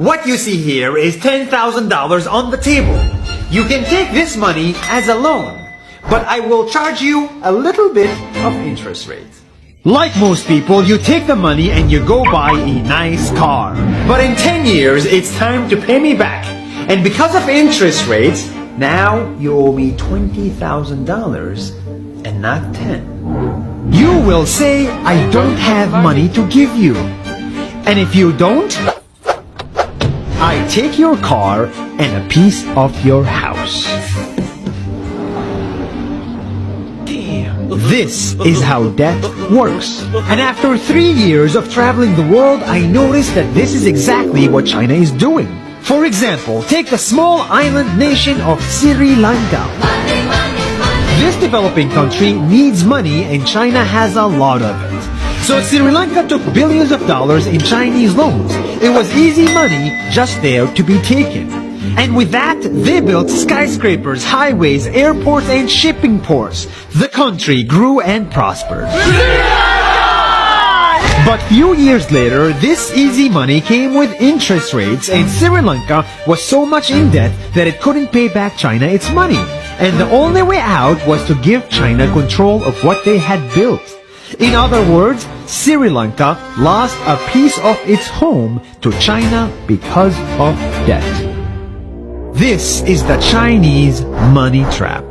What you see here is $10,000 on the table. You can take this money as a loan, but I will charge you a little bit of interest rate. Like most people, you take the money and you go buy a nice car. But in 10 years, it's time to pay me back. And because of interest rates, now you owe me $20,000 and not 10. You will say, I don't have money to give you. And if you don't, I take your car and a piece of your house. This is how debt works. And after 3 years of traveling the world, I noticed that this is exactly what China is doing. For example, take the small island nation of Sri Lanka. This developing country needs money and China has a lot of it. So Sri Lanka took billions of dollars in Chinese loans. It was easy money just there to be taken. And with that, they built skyscrapers, highways, airports, and shipping ports. The country grew and prospered. But few years later, this easy money came with interest rates, and Sri Lanka was so much in debt that it couldn't pay back China its money. And the only way out was to give China control of what they had built. In other words, Sri Lanka lost a piece of its home to China because of debt. This is the Chinese money trap.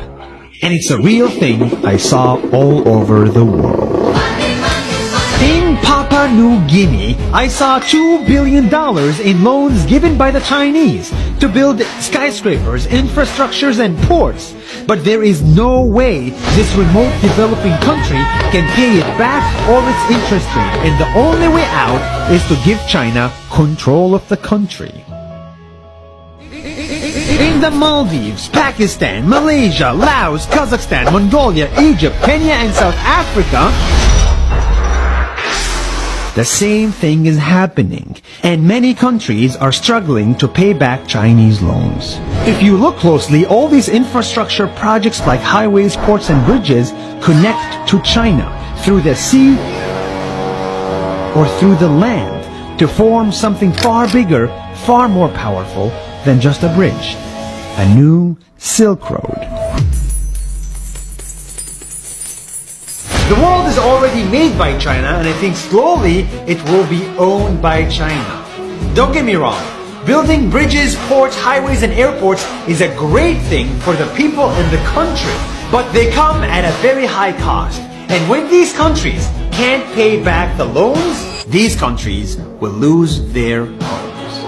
And it's a real thing I saw all over the world. In Papua New Guinea, I saw $2 billion in loans given by the Chinese to build skyscrapers, infrastructures, and ports. But there is no way this remote developing country can pay it back all its interest rate, and the only way out is to give China control of the country. In the Maldives, Pakistan, Malaysia, Laos, Kazakhstan, Mongolia, Egypt, Kenya, and South Africa, the same thing is happening, and many countries are struggling to pay back Chinese loans. If you look closely, all these infrastructure projects like highways, ports, and bridges connect to China through the sea or through the land to form something far bigger, far more powerful than just a bridge. A new Silk Road. The world is already made by China, and I think slowly it will be owned by China. Don't get me wrong, building bridges, ports, highways, and airports is a great thing for the people in the country, but they come at a very high cost. And when these countries can't pay back the loans, these countries will lose their homes.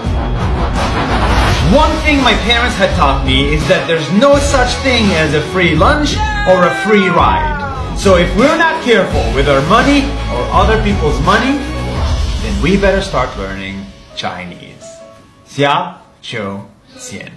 One thing my parents had taught me is that there's no such thing as a free lunch or a free ride. So if we're not careful with our money or other people's money, then we better start learning Chinese. 下周见。